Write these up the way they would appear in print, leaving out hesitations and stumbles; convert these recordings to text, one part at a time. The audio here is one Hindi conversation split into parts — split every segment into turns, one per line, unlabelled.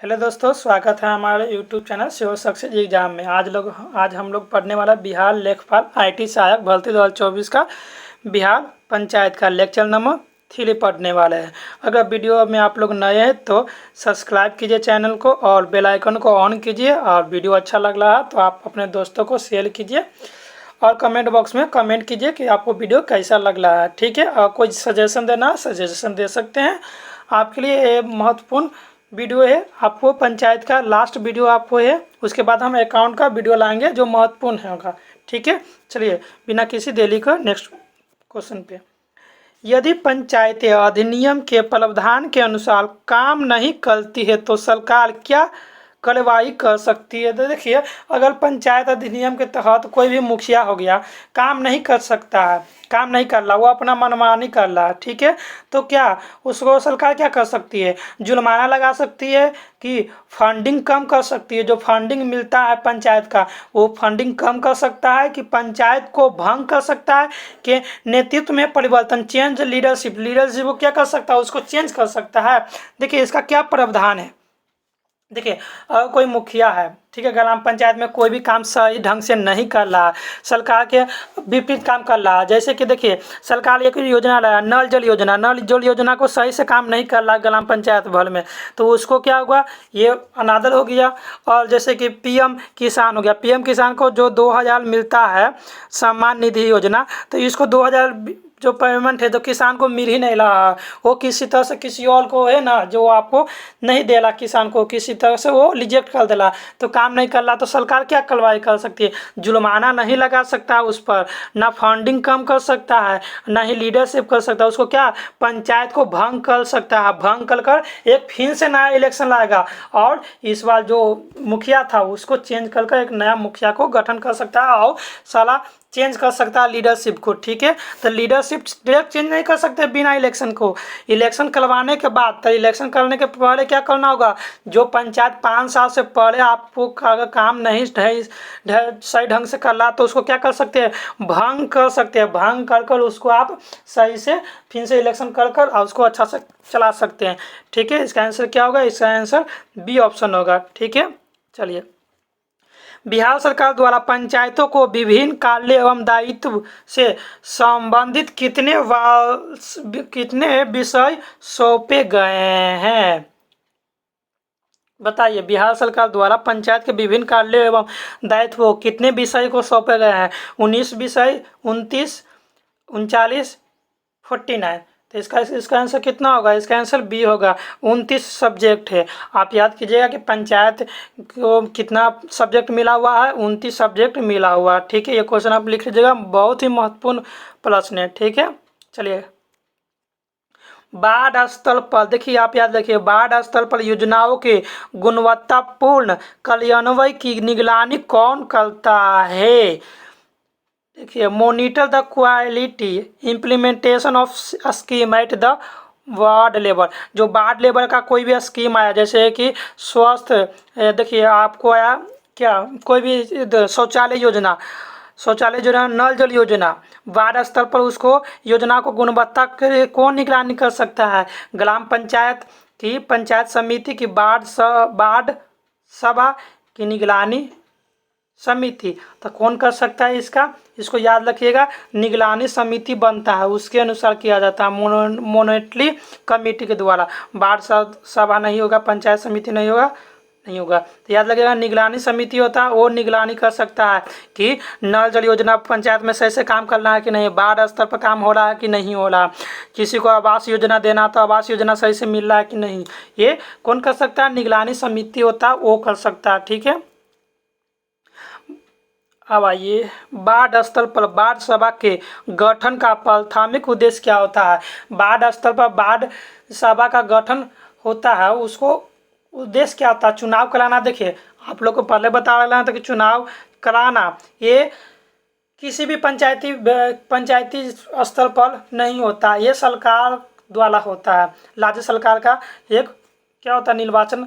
हेलो दोस्तों, स्वागत है हमारे YouTube channel sure success exam में। आज हम लोग पढ़ने वाला बिहार लेखपाल आईटी सहायक भर्ती 2024 का बिहार पंचायत का लेक्चर नंबर 3 पढ़ने वाले हैं। अगर वीडियो में आप लोग नए हैं तो सब्सक्राइब कीजिए चैनल को और बेल आइकन को ऑन कीजिए, और वीडियो अच्छा लग रहा है तो आप अपने दोस्तों को शेयर कीजिए और कमेंट बॉक्स में कमेंट कीजिए कि आपको वीडियो कैसा लग रहा है। ठीक है, और कोई सजेशन देना है सजेशन दे सकते हैं। आपके लिए ये महत्वपूर्ण वीडियो है। आपको पंचायत का लास्ट वीडियो आपको है, उसके बाद हम अकाउंट का वीडियो लाएंगे जो महत्वपूर्ण होगा। ठीक है, चलिए बिना किसी देरी का नेक्स्ट क्वेश्चन पे। यदि पंचायतें अधिनियम के प्रावधान के अनुसार काम नहीं करती है तो सरकार क्या कार्रवाई कर सकती है? तो देखिए, अगर पंचायत अधिनियम के तहत कोई भी मुखिया हो गया, काम नहीं कर सकता है, काम नहीं कर रहा, वो अपना मनमानी कर रहा है, ठीक है, तो क्या उसको सरकार क्या कर सकती है? जुर्माना लगा सकती है कि फंडिंग कम कर सकती है। जो फंडिंग मिलता है पंचायत का, वो फंडिंग कम कर सकता है, कि पंचायत को भंग कर सकता है, कि नेतृत्व में परिवर्तन, चेंज लीडरशिप को क्या कर सकता है? उसको चेंज कर सकता है। देखिए इसका क्या प्रावधान है। देखिए, अगर कोई मुखिया है, ठीक है, ग्राम पंचायत में कोई भी काम सही ढंग से नहीं कर रहा, सरकार के विपरीत काम कर रहा, जैसे कि देखिए सरकार एक योजना लाया, नल जल योजना को सही से काम नहीं कर रहा ग्राम पंचायत भर में, तो उसको क्या होगा? ये अनादर हो गया। और जैसे कि पीएम किसान हो गया, पीएम किसान को जो 2000 मिलता है सम्मान निधि योजना, तो इसको 2000 जो पेमेंट है तो किसान को मिल ही नहीं रहा, वो किसी तरह से किसी और को है ना, जो आपको नहीं दे रहा, किसान को किसी तरह से वो रिजेक्ट कर देला, तो काम नहीं कर रहा, तो सरकार क्या कार्रवाई कर सकती है? जुर्माना नहीं लगा सकता उस पर, ना फंडिंग कम कर सकता है, ना ही लीडरशिप कर सकता है। उसको क्या, पंचायत को भंग कर सकता है, भंग कर एक फिर से नया इलेक्शन लाएगा, और इस बार जो मुखिया था उसको चेंज कर एक नया मुखिया को गठन कर सकता है, और साला चेंज कर सकता है लीडरशिप को। ठीक है, तो लीडरशिप डायरेक्ट चेंज नहीं कर सकते बिना इलेक्शन को। इलेक्शन करवाने के बाद, तो इलेक्शन करने के पहले क्या करना होगा? जो पंचायत 5 साल से पहले आपको अगर काम नहीं सही ढंग से कर रहा, तो उसको क्या कर सकते हैं? भंग कर सकते हैं। भंग कर उसको आप सही से फिर से इलेक्शन कर और उसको अच्छा से चला सकते हैं। ठीक है, इसका आंसर क्या होगा? इसका आंसर बी ऑप्शन होगा। ठीक है, चलिए। बिहार सरकार द्वारा पंचायतों को विभिन्न कार्य एवं दायित्व से संबंधित कितने विषय सौंपे गए हैं? बताइए, बिहार सरकार द्वारा पंचायत के विभिन्न कार्य एवं दायित्व को कितने विषय को सौंपे गए हैं? 19 विषय, 29, 39, 49। तो इसका आंसर कितना होगा? इसका आंसर बी होगा, 29 सब्जेक्ट है। आप याद कीजिएगा कि पंचायत को कितना सब्जेक्ट मिला हुआ है? 29 सब्जेक्ट मिला हुआ है। ठीक है, ये क्वेश्चन आप लिख लीजिएगा, बहुत ही महत्वपूर्ण प्रश्न है। ठीक है, चलिए। बाढ़ स्थल पर, देखिए आप याद रखिए, बाढ़ स्थल पर योजनाओं के गुणवत्तापूर्ण कार्यान्वयन की निगरानी कौन करता है? देखिए, monitor the quality implementation of scheme at the ward level. जो वार्ड लेवल का कोई भी स्कीम आया, जैसे कि स्वास्थ्य, देखिए आपको आया क्या, कोई भी शौचालय योजना, नल जल योजना, वार्ड स्तर पर उसको योजना को गुणवत्ता के कौन निगरानी कर सकता है? ग्राम पंचायत की, पंचायत समिति की, वार्ड सभा की निगरानी समिति। तो कौन कर सकता है इसको याद रखिएगा, निगरानी समिति बनता है, उसके अनुसार किया जाता है, मॉनिटरी कमेटी के द्वारा। वार्ड सभा नहीं होगा, पंचायत समिति नहीं होगा, तो याद रखिएगा निगरानी समिति होता है, वो निगरानी कर सकता है कि नल जल योजना पंचायत में सही से काम कर रहा है कि नहीं, वार्ड स्तर पर काम हो रहा है कि नहीं हो रहा, किसी को आवास योजना देना तो आवास योजना सही से मिल रहा है कि नहीं, ये कौन कर सकता है? निगरानी समिति होता है, वो कर सकता है। ठीक है, अब आइए, वार्ड स्तर पर वार्ड सभा के गठन का प्राथमिक उद्देश्य क्या होता है? वार्ड स्तर पर वार्ड सभा का गठन होता है, उसको उद्देश्य क्या होता है? चुनाव कराना। देखिए, आप लोग को पहले बता रहा था कि चुनाव कराना ये किसी भी पंचायती स्तर पर नहीं होता, ये सरकार द्वारा होता है। राज्य सरकार का एक क्या होता है? निर्वाचन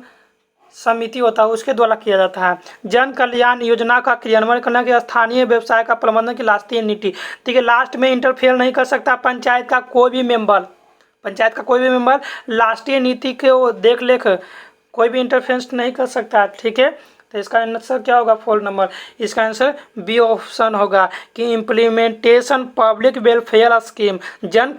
समिति होता है, उसके द्वारा किया जाता है। जन कल्याण योजना का क्रियान्वयन करना के स्थानीय व्यवसाय का प्रबंधन की राष्ट्रीय नीति। ठीक है, लास्ट में इंटरफेयर नहीं कर सकता पंचायत का कोई भी मेंबर राष्ट्रीय नीति के देख रेख कोई भी इंटरफेरेंस नहीं कर सकता, ठीक है। तो इसका आंसर क्या होगा 4 नंबर, इसका आंसर बी ऑप्शन होगा कि इम्प्लीमेंटेशन पब्लिक वेलफेयर स्कीम, जन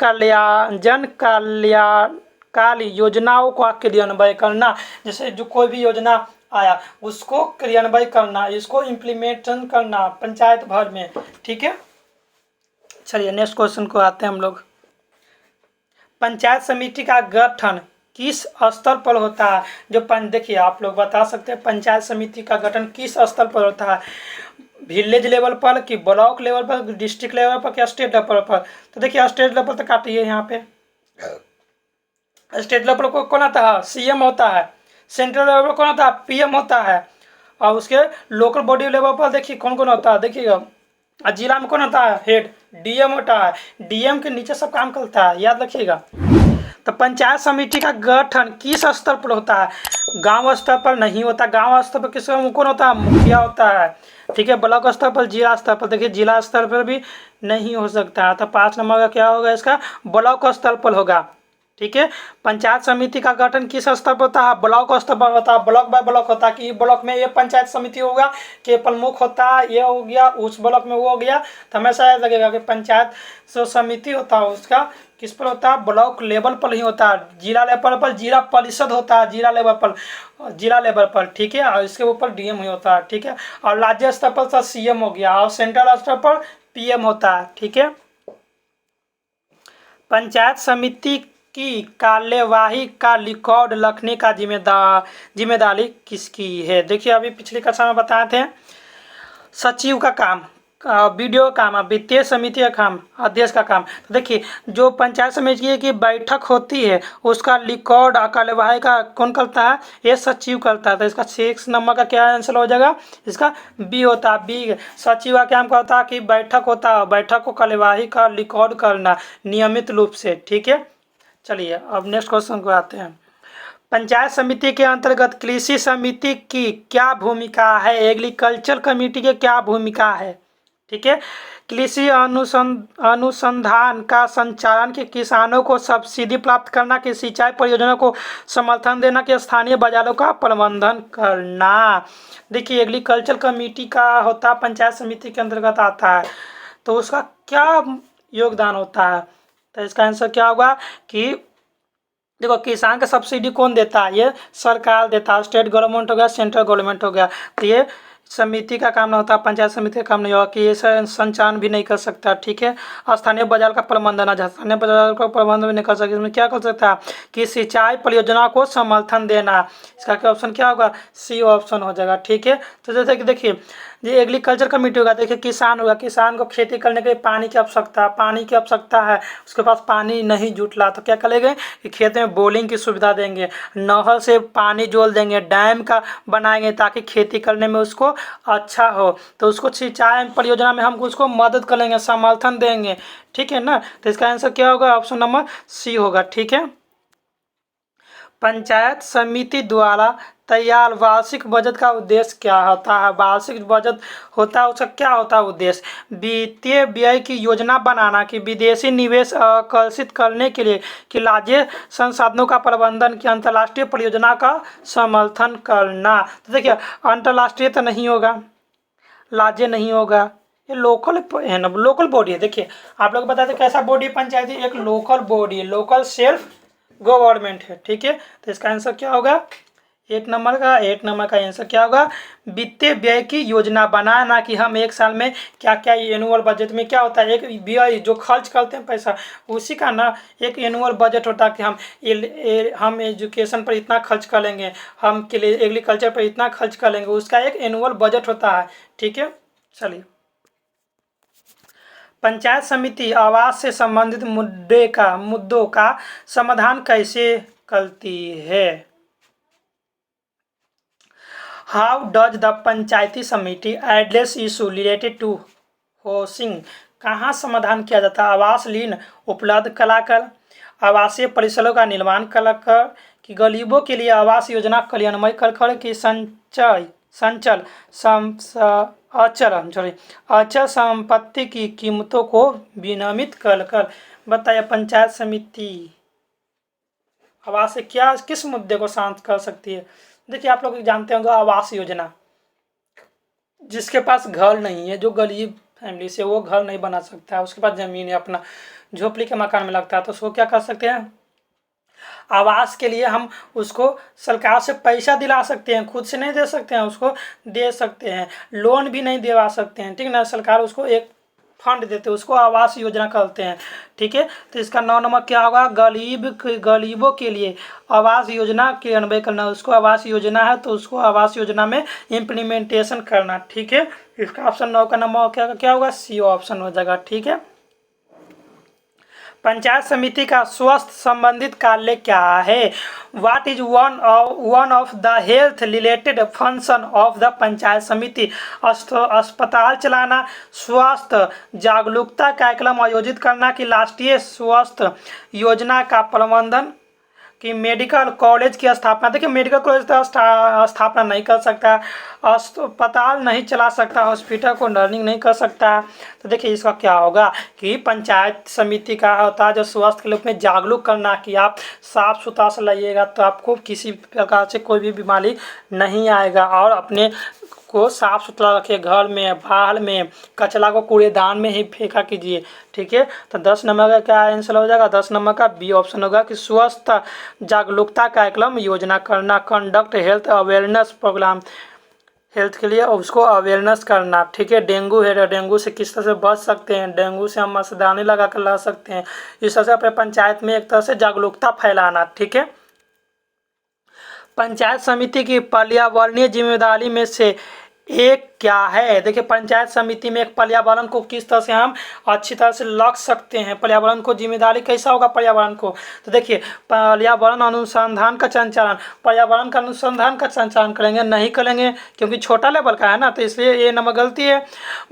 कल्याणकारी योजनाओं का क्रियान्वयन करना। जैसे जो कोई भी योजना आया उसको क्रियान्वयन करना, इसको इम्प्लीमेंटेशन करना पंचायत भर में, ठीक है। चलिए नेक्स्ट क्वेश्चन को आते हैं हम लोग। पंचायत समिति का गठन किस स्तर पर होता है? जो देखिए आप लोग बता सकते हैं पंचायत समिति का गठन किस स्तर पर होता है, विलेज लेवल पर कि ब्लॉक लेवल पर, डिस्ट्रिक्ट लेवल पर क्या स्टेट लेवल पर? तो देखिए स्टेट लेवल तक आती है। यहाँ पे स्टेट लेवल पर कौन आता है? सीएम होता है। सेंट्रल लेवल पर कौन होता है? पीएम होता है। और उसके लोकल बॉडी लेवल पर देखिए कौन कौन होता है, देखिएगा जिला में कौन होता है? हेड, डीएम होता है। डीएम के नीचे सब काम करता है, याद रखिएगा। तो पंचायत समिति का गठन किस स्तर पर होता है? गांव स्तर पर नहीं होता। गांव स्तर पर किस कौन होता है? मुखिया होता है, ठीक है। ब्लॉक स्तर पर, जिला स्तर पर, देखिए जिला स्तर पर भी नहीं हो सकता। तो 5 नंबर का क्या होगा इसका? ब्लॉक स्तर पर होगा, ठीक है। पंचायत समिति का गठन किस स्तर पर होता है? ब्लॉक स्तर पर होता है। ब्लॉक बाय ब्लॉक होता है कि ब्लॉक में ये पंचायत समिति होगा, के प्रमुख होता है, ये हो गया, उस ब्लॉक में वो हो गया। तो हमेशा याद लगेगा कि पंचायत जो समिति होता है उसका किस पर होता है? ब्लॉक लेवल पर ही होता है। जिला लेवल पर जिला परिषद होता है, जिला लेवल पर, ठीक है। और इसके ऊपर डीएम ही होता है, ठीक है। और राज्य स्तर पर सीएम हो गया, और सेंट्रल स्तर पर पीएम होता है, ठीक है। पंचायत समिति की कार्यवाही का रिकॉर्ड रखने का जिम्मेदारी किसकी है? देखिए अभी पिछली कक्षा में बताए थे सचिव का काम, वीडियो का काम, वित्तीय समिति का काम, अध्यक्ष का काम। तो देखिए जो पंचायत समिति की बैठक होती है उसका रिकॉर्ड कार्यवाही का कौन करता है? ये सचिव करता है। तो इसका 6 नंबर का क्या आंसर हो जाएगा? इसका बी होता है, बी। सचिव का काम करता है कि बैठक होता है, बैठक को कार्यवाही का रिकॉर्ड करना नियमित रूप से, ठीक है। चलिए अब नेक्स्ट क्वेश्चन को आते हैं। पंचायत समिति के अंतर्गत कृषि समिति की क्या भूमिका है? एग्रीकल्चर कमेटी की क्या भूमिका है, ठीक है। कृषि अनुसंधान का संचालन, के किसानों को सब्सिडी प्राप्त करना, कि सिंचाई परियोजना को समर्थन देना, कि स्थानीय बाजारों का प्रबंधन करना। देखिए एग्रीकल्चर कमेटी का होता है, पंचायत समिति के अंतर्गत आता है। तो उसका क्या योगदान होता है? तो इसका आंसर क्या होगा कि देखो किसान का सब्सिडी कौन देता है? ये सरकार देता है, स्टेट गवर्नमेंट हो गया, सेंट्रल गवर्नमेंट हो गया। तो ये समिति का काम नहीं होता, पंचायत समिति का काम नहीं होगा कि ये संचालन भी नहीं कर सकता, ठीक है। स्थानीय बाजार का प्रबंधन, स्थानीय बाजार का प्रबंधन भी नहीं कर सकता। इसमें क्या कर सकता है कि सिंचाई परियोजना को समर्थन देना। इसका क्या ऑप्शन क्या होगा? सी ऑप्शन हो जाएगा, ठीक है। तो जैसे कि देखिए ये एग्रीकल्चर कमेटी होगा, देखिए किसान होगा, किसान को खेती करने के लिए पानी की आवश्यकता है, उसके पास पानी नहीं जुट रहा, तो क्या करेंगे कि खेत में बोरिंग की सुविधा देंगे, नहर से पानी जोड़ देंगे, डैम का बनाएंगे ताकि खेती करने में उसको अच्छा हो। तो उसको सिंचाई परियोजना में हम उसको मदद करेंगे, समर्थन देंगे, ठीक है ना। तो इसका आंसर क्या होगा? ऑप्शन नंबर सी होगा, ठीक है। पंचायत समिति द्वारा तैयार वार्षिक बजट का उद्देश्य क्या होता है? वार्षिक बजट होता है उसका क्या होता है उद्देश्य? वित्तीय व्यय की योजना बनाना, कि विदेशी निवेश आकर्षित करने के लिए, कि राज्य संसाधनों का प्रबंधन, की अंतर्राष्ट्रीय परियोजना का समर्थन करना। तो देखिए अंतर्राष्ट्रीय तो नहीं होगा, राज्य नहीं होगा, ये लोकल है ना, लोकल बॉडी है। देखिए आप लोग बताते कैसा बॉडी पंचायती? एक लोकल बॉडी है, लोकल सेल्फ गवर्नमेंट है, ठीक है। तो इसका आंसर क्या होगा? 8 नंबर का आंसर क्या होगा? वित्तीय व्यय की योजना बनाना, कि हम एक साल में क्या क्या, एनुअल बजट में क्या होता है, एक व्यय जो खर्च करते हैं पैसा, उसी का ना एक एनुअल बजट होता है कि हम एजुकेशन पर इतना खर्च करेंगे, हम एग्रीकल्चर पर इतना खर्च करेंगे, उसका एक एनुअल बजट होता है, ठीक है। चलिए पंचायत समिति आवास से संबंधित मुद्दों का समाधान कैसे करती है? How does the panchayati samiti address issue related to housing? कहाँ समाधान किया जाता है? आवास ऋण उपलब्ध कराकर, आवासीय परिसरों का निर्माण कराकर, कि गरीबों के लिए आवास योजना कार्यान्वयन कर, कि अचल संपत्ति की कीमतों को विनियमित कर। बताइए पंचायत समिति आवास से क्या किस मुद्दे को शांत कर सकती है? देखिए, आप लोग जानते होंगे आवास योजना, जिसके पास घर नहीं है, जो गरीब फैमिली से, वो घर नहीं बना सकता है, उसके पास ज़मीन है, अपना झोपड़ी के मकान में लगता है, तो उसको क्या कर सकते हैं, आवास के लिए हम उसको सरकार से पैसा दिला सकते हैं, खुद से नहीं दे सकते हैं, उसको दे सकते हैं, लोन भी नहीं दिला सकते हैं, ठीक ना, सरकार उसको एक फंड देते हैं, उसको आवास योजना कहते हैं, ठीक है। तो इसका 9 नंबर क्या होगा, गरीबों के लिए आवास योजना क्रियान्वयन करना, उसको आवास योजना है तो उसको आवास योजना में इम्प्लीमेंटेशन करना, ठीक है। इसका ऑप्शन 9 का नंबर क्या क्या होगा, सी ऑप्शन हो जाएगा, ठीक है। पंचायत समिति का स्वास्थ्य संबंधित कार्य क्या है? What is one of the health related function of the panchayat समिति? अस्पताल चलाना, स्वास्थ्य जागरूकता कार्यक्रम आयोजित करना, कि राष्ट्रीय स्वास्थ्य योजना का प्रबंधन, कि मेडिकल कॉलेज की स्थापना। देखिए, मेडिकल कॉलेज तो स्थापना नहीं कर सकता, अस्पताल नहीं चला सकता, हॉस्पिटल को रनिंग नहीं कर सकता। तो देखिए, इसका क्या होगा कि पंचायत समिति का होता है जो स्वास्थ्य के रूप में जागरूक करना, कि आप साफ सुथरा से लाइएगा तो आपको किसी प्रकार से कोई भी बीमारी नहीं आएगा, और अपने को साफ सुथरा रखिए, घर में, बाहर में, कचरा को कूड़ेदान में ही फेंका कीजिए, ठीक है। तो 10 नंबर का क्या आंसर हो जाएगा, 10 नंबर का बी ऑप्शन होगा, कि स्वस्थ जागरूकता कार्यक्रम योजना करना, conduct health awareness programme, health के लिए उसको अवेयरनेस करना, ठीक है। डेंगू है तो डेंगू से किस तरह से बच सकते हैं, डेंगू से हम मच्छरदानी लगा कर ला सकते हैं, इस तरह से अपने पंचायत में एक तरह से जागरूकता फैलाना, ठीक है। पंचायत समिति की पर्यावरणीय जिम्मेदारी में से एक क्या है? देखिए, पंचायत समिति में एक पर्यावरण को किस तरह से हम अच्छी तरह से रख सकते हैं, पर्यावरण को जिम्मेदारी कैसा होगा पर्यावरण को? तो देखिए, पर्यावरण अनुसंधान का संचालन, पर्यावरण का अनुसंधान का संचालन करेंगे नहीं करेंगे, क्योंकि छोटा लेवल का है ना, तो इसलिए ये नंबर गलती है।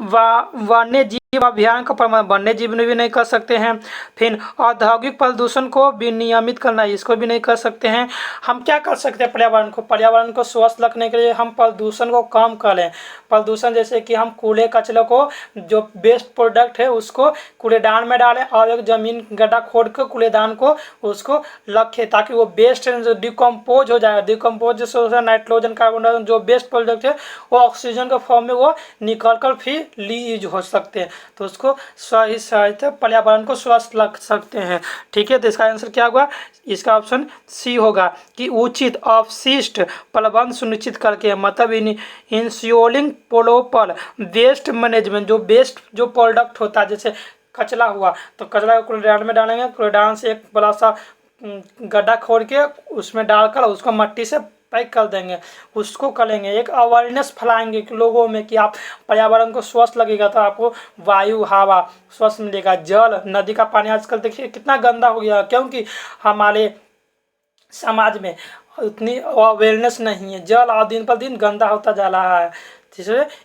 वन्य जीव अभियान का प्रबंधन, वन्य जीव भी नहीं कर सकते हैं। फिर औद्योगिक प्रदूषण को विनियमित करना, इसको भी नहीं कर सकते हैं। हम क्या कर सकते हैं, पर्यावरण को स्वस्थ रखने के लिए हम प्रदूषण को कम करें। प्रदूषण जैसे कि हम कूड़े कचरे को, जो वेस्ट प्रोडक्ट है उसको कूड़ेदान में डालें, और एक ज़मीन गड्ढा खोद कर कूड़ेदान को उसको रखें, ताकि वो वेस्ट जो डिकम्पोज हो जाएगा, डिकम्पोज जैसे नाइट्रोजन, कार्बन डाइऑक्साइड, जो वेस्ट प्रोडक्ट है वो ऑक्सीजन के फॉर्म में वो निकल कर फिर रीयूज हो सकते हैं, तो उसको सही से पर्यावरण को स्वस्थ रख सकते हैं, ठीक है। तो इसका आंसर क्या होगा, इसका ऑप्शन सी होगा, कि उचित अपशिष्ट प्रबंधन सुनिश्चित करके, मतलब इंश्योरिंग प्रॉपर वेस्ट मैनेजमेंट, जो वेस्ट जो प्रोडक्ट होता है, जैसे कचरा हुआ तो कचरा को कूड़ेदान में डालेंगे, कूड़ेदान से एक बड़ा सा गड्ढा खोद के उसमें डालकर उसको मट्टी से पैक कर देंगे, उसको करेंगे, एक अवेयरनेस फैलाएंगे कि लोगों में, कि आप पर्यावरण को स्वस्थ लगेगा तो आपको वायु हवा स्वस्थ मिलेगा। जल, नदी का पानी आजकल देखिए कितना गंदा हो गया, क्योंकि हमारे समाज में उतनी अवेयरनेस नहीं है, जल और दिन पर दिन गंदा होता जा रहा है,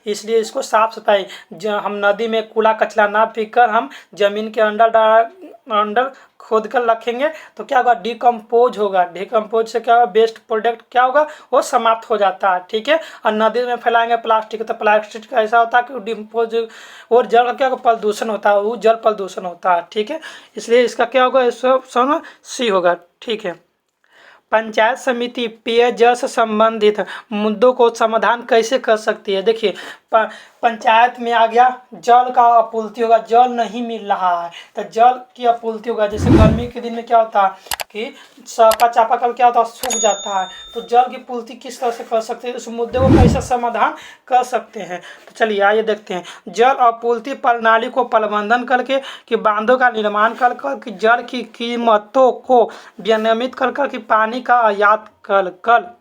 इसलिए इसको साफ सफाई, हम नदी में कूड़ा कचरा ना फेंक कर हम जमीन के अंडर खोद कर रखेंगे तो क्या होगा, डिकम्पोज होगा, डिकम्पोज से क्या होगा, वेस्ट प्रोडक्ट क्या होगा, वो समाप्त हो जाता है, ठीक है। और नदी में फैलाएंगे प्लास्टिक, तो प्लास्टिक का ऐसा होता है कि डिकम्पोज, और जल का क्या होगा, प्रदूषण होता है, वो जल प्रदूषण होता है, ठीक है। इसलिए इसका क्या होगा, इस ऑप्शन सी होगा, ठीक है। पंचायत समिति पेयजल से संबंधित मुद्दों को समाधान कैसे कर सकती है? देखिए, पंचायत में आ गया, जल का आपूर्ति होगा, जल नहीं मिल रहा है तो जल की आपूर्ति होगा। जैसे गर्मी के दिन में क्या होता है कि सबका चापाकल क्या होता है, सूख जाता है, तो जल की पूर्ति किस तरह से कर सकते हैं, उस मुद्दे को कैसे समाधान कर सकते हैं? तो चलिए आइए देखते हैं। जल आपूर्ति प्रणाली को प्रबंधन करके, कि बांधों का निर्माण कर कि जल की कीमतों को विनियमित कर कि पानी का आयात कर।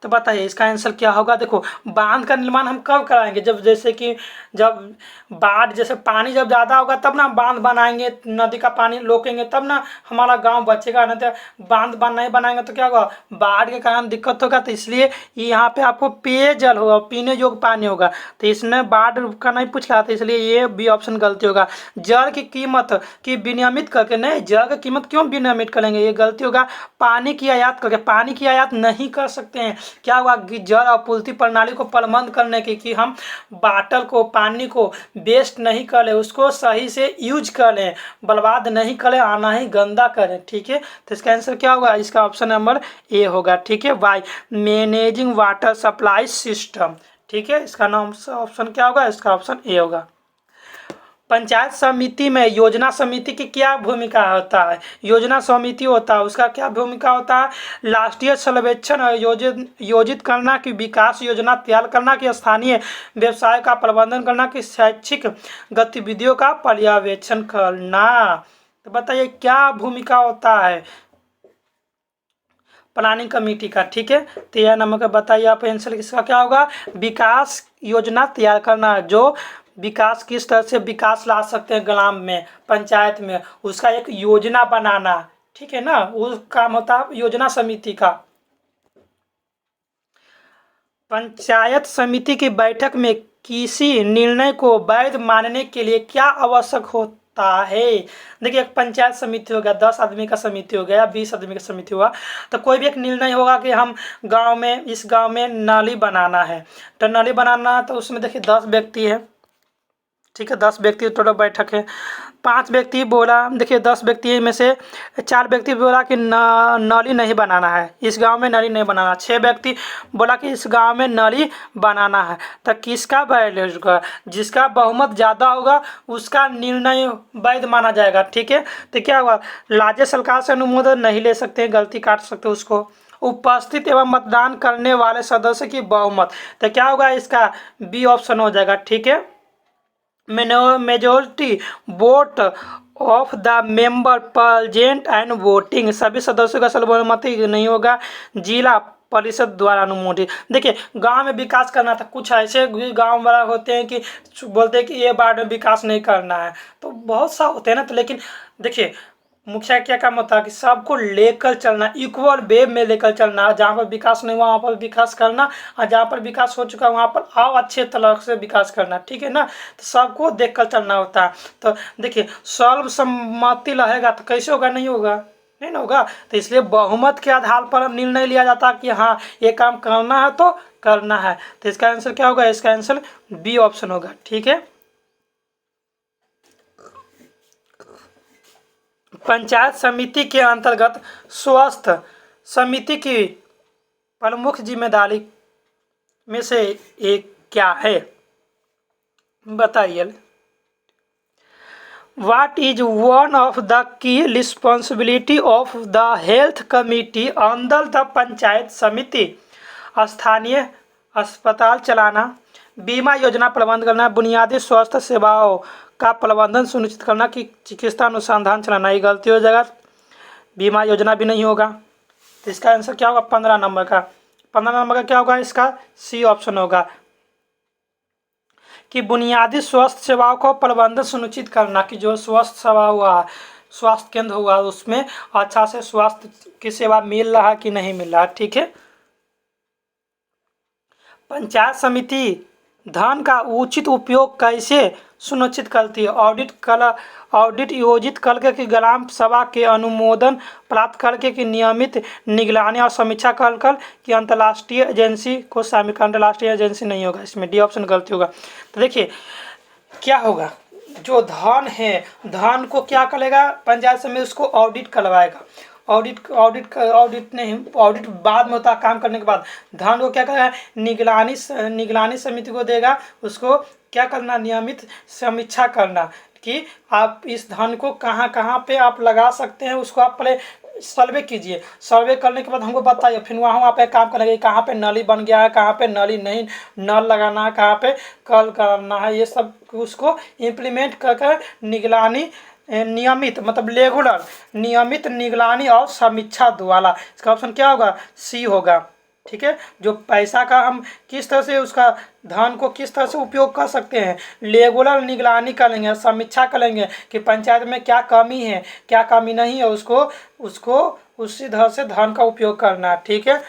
तो बताइए इसका आंसर क्या होगा। देखो, बांध का निर्माण हम कब कराएंगे, जब जैसे कि जब बाढ़, जैसे पानी जब ज़्यादा होगा तब ना बांध बनाएंगे, नदी का पानी रोकेंगे तब ना हमारा गांव बचेगा, नहीं तो बांध नहीं बनाएंगे तो क्या होगा, बाढ़ के कारण दिक्कत होगा। तो इसलिए यहाँ पे आपको पेयजल होगा, पीने योग्य पानी होगा, तो इसने बाढ़ का नहीं पूछा, तो इसलिए ये बी ऑप्शन गलती होगा। जल की कीमत की विनियमित करके, नहीं, जल की कीमत क्यों विनियमित करेंगे, ये गलती होगा। पानी की आयात करके, पानी की आयात नहीं कर सकते हैं, क्या हुआ, जल आपूर्ति प्रणाली को प्रबंध करने की, कि हम बाटल को, पानी को वेस्ट नहीं करें, उसको सही से यूज करें, बर्बाद नहीं करें और ना ही गंदा करें। ठीक है, तो इसका आंसर क्या होगा, इसका ऑप्शन नंबर ए होगा। ठीक है, by managing water supply system. ठीक है, इसका नाम ऑप्शन क्या होगा, इसका ऑप्शन ए होगा। पंचायत समिति में योजना समिति की क्या भूमिका होता है, योजना समिति होता है उसका क्या भूमिका होता है, राष्ट्रीय सर्वेक्षण योजित करना, कि विकास योजना तैयार करना, कि स्थानीय व्यवसाय का प्रबंधन करना, कि शैक्षिक गतिविधियों का पर्यवेक्षण करना। तो बताइए क्या भूमिका होता है प्लानिंग कमेटी का। ठीक है, तो यह नंबर का बताइए आप आंसर इसका क्या होगा, विकास योजना तैयार करना, जो विकास किस तरह से विकास ला सकते हैं ग्राम में, पंचायत में, उसका एक योजना बनाना। ठीक है ना, वो काम होता है योजना समिति का। पंचायत समिति की बैठक में किसी निर्णय को वैध मानने के लिए क्या आवश्यक होता है। देखिए, एक पंचायत समिति हो गया, 10 आदमी का समिति हो गया या 20 आदमी का समिति हुआ, तो कोई भी एक निर्णय होगा कि हम गांव में, इस गांव में नाली बनाना है, तो नाली बनाना, तो उसमें देखिए 10 व्यक्ति है। ठीक है, 10 व्यक्ति टोटल बैठक है। 5 व्यक्ति बोला, देखिए 10 व्यक्ति में से 4 व्यक्ति बोला कि नाली नहीं बनाना है, इस गांव में नाली नहीं बनाना। 6 व्यक्ति बोला कि इस गांव में नाली बनाना है। तो किसका वैध होगा, जिसका बहुमत ज़्यादा होगा उसका निर्णय वैध माना जाएगा। ठीक है, तो क्या हुआ, राज्य सरकार से अनुमोदन नहीं ले सकते, गलती काट सकते उसको। उपस्थित एवं मतदान करने वाले सदस्य की बहुमत, तो क्या होगा, इसका बी ऑप्शन हो जाएगा। ठीक है, majority vote of the member present and voting, सभी सदस्यों का सर्वसम्मति नहीं होगा, जिला परिषद द्वारा अनुमोदित। देखिए, गांव में विकास करना था, कुछ ऐसे गांव वाला होते हैं कि बोलते हैं कि ये वार्ड में विकास नहीं करना है, तो बहुत सा होते हैं ना। तो लेकिन देखिए, मुखिया क्या काम होता है कि सबको लेकर चलना, इक्वल वे में लेकर चलना, जहाँ पर विकास नहीं हुआ वहाँ पर विकास करना, और जहाँ पर विकास हो चुका वहाँ पर और अच्छे तरह से विकास करना। ठीक है ना, तो सबको देखकर चलना होता है। तो देखिए, सर्वसम्मति रहेगा तो कैसे होगा, नहीं होगा, नहीं ना होगा। तो इसलिए बहुमत के आधार पर निर्णय लिया जाता है कि हाँ ये काम करना है तो करना है। तो इसका आंसर क्या होगा, इसका आंसर बी ऑप्शन होगा। ठीक है, पंचायत समिति के अंतर्गत स्वास्थ्य समिति की प्रमुख जिम्मेदारी में से एक क्या है, बताइए। What is one of the key responsibility of the health committee under the panchayat समिति, स्थानीय अस्पताल चलाना, बीमा योजना प्रबंध करना, बुनियादी स्वास्थ्य सेवाओं का प्रबंधन सुनिश्चित करना, कि चिकित्सा अनुसंधान चलाना। ये गलती हो जाएगा, बीमा योजना भी नहीं होगा। तो इसका आंसर क्या होगा, 15 नंबर का। 15 नंबर का क्या होगा, इसका सी ऑप्शन होगा, कि बुनियादी स्वास्थ्य सेवाओं को प्रबंधन सुनिश्चित करना, कि जो स्वास्थ्य सेवा हुआ, स्वास्थ्य केंद्र हुआ, उसमें अच्छा से स्वास्थ्य की सेवा मिल रहा कि नहीं मिल रहा। ठीक है, पंचायत समिति धन का उचित उपयोग कैसे सुनिश्चित करती है, ऑडिट योजित करके, कि ग्राम सभा के अनुमोदन प्राप्त करके, कि नियमित निगरानी और समीक्षा कर कि अंतर्राष्ट्रीय एजेंसी को शामिल कर। अंतर्राष्ट्रीय एजेंसी नहीं होगा, इसमें डी ऑप्शन गलती होगा। तो देखिए क्या होगा, जो धन है, धन को क्या करेगा पंचायत समिति, उसको ऑडिट करवाएगा। ऑडिट नहीं, ऑडिट बाद में होता है, काम करने के बाद। धन को क्या करेगा, निगरानी समिति को देगा, उसको क्या करना, नियमित समीक्षा करना, कि आप इस धन को कहाँ कहाँ पे आप लगा सकते हैं, उसको आप पहले सर्वे कीजिए। सर्वे करने के बाद हमको बताइए, फिर वहाँ पे काम करेंगे, कहाँ पे नाली बन गया है, कहाँ पे नाली नहीं, नल लगाना है, कहाँ पे कल करना है, ये सब उसको इम्प्लीमेंट कर निगरानी, नियमित मतलब रेगुलर नियमित निगरानी और समीक्षा द्वारा। इसका ऑप्शन क्या होगा, सी होगा। ठीक है, जो पैसा का हम किस तरह से, उसका धन को किस तरह से उपयोग कर सकते हैं, रेगुलर निगरानी करेंगे, समीक्षा करेंगे कि पंचायत में क्या कमी है, क्या कमी नहीं है, उसको उसी तरह से धन का उपयोग करना। ठीक है,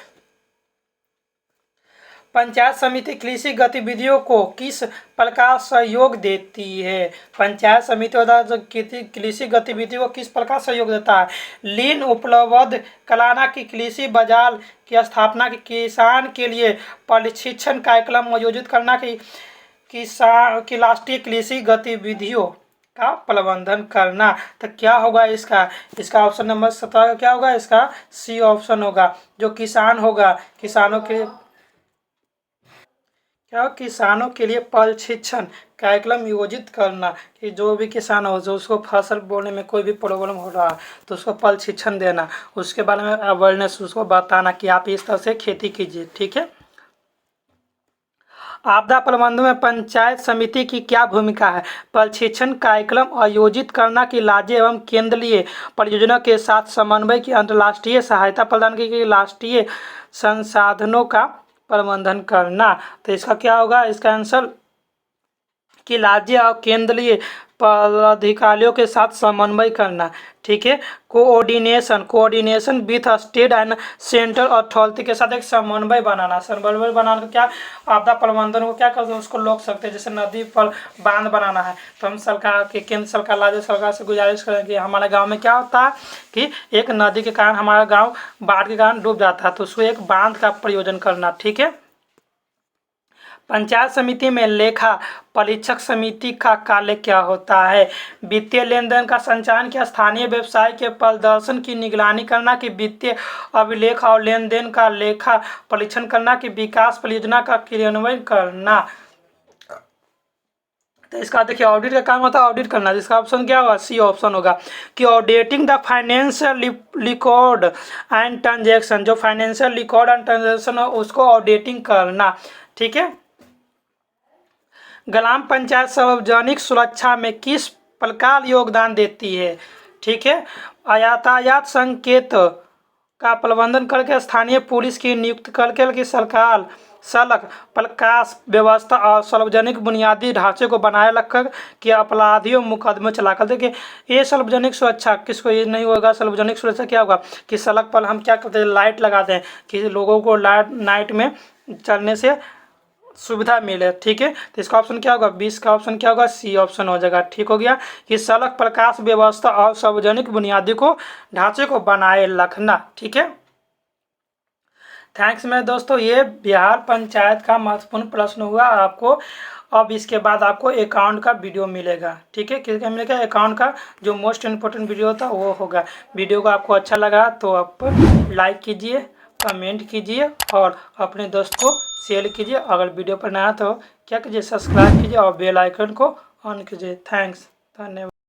पंचायत समिति कृषि गतिविधियों को किस प्रकार सहयोग देती है? पंचायत समिति द्वारा कृषि गतिविधियों को किस प्रकार सहयोग देता है? लीन उपलब्ध कराना, की कृषि बाजार की स्थापना, की किसान के लिए प्रशिक्षण कार्यक्रम आयोजित करना, की राष्ट्रीय कृषि गतिविधियों का प्रबंधन करना। तो क्या होगा इसका ऑप्शन नंबर 17 क्या होगा? इसका सी ऑप्शन होगा। जो किसान होगा, किसानों के लिए प्रशिक्षण कार्यक्रम आयोजित करना, कि जो भी किसान हो, जो उसको फसल बोने में कोई भी प्रॉब्लम हो रहा है तो उसको प्रशिक्षण देना, उसके बारे में अवेयरनेस उसको बताना कि आप इस तरह से खेती कीजिए। ठीक है। आपदा प्रबंधन में पंचायत समिति की क्या भूमिका है? प्रशिक्षण कार्यक्रम आयोजित करना, की राज्य एवं केंद्रीय परियोजना के साथ समन्वय, की अंतर्राष्ट्रीय सहायता प्रदान की राष्ट्रीय संसाधनों का प्रबंधन करना। तो इसका क्या होगा? इसका आंसर कि राज्य और केंद्रीय पदाधिकारियों के साथ समन्वय करना। ठीक है। Coordination with state and central authority के साथ एक समन्वय बनाना क्या आपदा प्रबंधन को क्या करते हैं, उसको रोक सकते हैं। जैसे नदी पर बांध बनाना है तो हम सरकार के केंद्र सरकार राज्य सरकार से गुजारिश करें कि हमारे गांव में क्या होता है कि एक नदी के कारण हमारा गांव बाढ़ के कारण डूब जाता है, तो उसको एक बांध का प्रयोजन करना। ठीक है। पंचायत समिति में लेखा परीक्षक समिति का कार्य क्या होता है? वित्तीय लेन देन का संचालन, किया स्थानीय व्यवसाय के प्रदर्शन की निगरानी करना, कि वित्तीय अभिलेख और लेन देन का लेखा परीक्षण करना, कि विकास परियोजना का क्रियान्वयन करना। तो इसका देखिए ऑडिट का काम होता है ऑडिट करना, जिसका ऑप्शन क्या होगा? सी ऑप्शन होगा, कि auditing the financial record and transaction, जो फाइनेंशियल रिकॉर्ड एंड ट्रांजेक्शन है उसको ऑडिटिंग करना। ठीक है। ग्राम पंचायत सार्वजनिक सुरक्षा में किस प्रकार योगदान देती है? ठीक है। यातायात संकेत का प्रबंधन करके, स्थानीय पुलिस की नियुक्ति करके, कि सरकार सड़क प्रकाश व्यवस्था और सार्वजनिक बुनियादी ढांचे को बनाए रखकर, कि अपराधियों मुकदमे चलाकर। देखिए ये सार्वजनिक सुरक्षा किसको ये नहीं होगा? सार्वजनिक सुरक्षा क्या होगा कि सड़क पर हम क्या करते हैं? लाइट लगाते हैं कि लोगों को नाइट में चलने से सुविधा मिले। ठीक है। तो इसका ऑप्शन क्या होगा? 20 का ऑप्शन क्या होगा? सी ऑप्शन हो जाएगा। ठीक हो गया, कि सड़क प्रकाश व्यवस्था और सार्वजनिक बुनियादी को ढांचे को बनाए रखना। ठीक है। थैंक्स मेरे दोस्तों, ये बिहार पंचायत का महत्वपूर्ण प्रश्न हुआ आपको। अब इसके बाद आपको अकाउंट का वीडियो मिलेगा। ठीक है। किसका मिलेगा? अकाउंट का जो मोस्ट इम्पोर्टेंट वीडियो होता है वो होगा। वीडियो को आपको अच्छा लगा तो आप लाइक कीजिए, कमेंट कीजिए और अपने दोस्त को शेयर कीजिए। अगर वीडियो पर नया तो क्या कीजिए? सब्सक्राइब कीजिए और बेल आइकन को ऑन कीजिए। थैंक्स, धन्यवाद।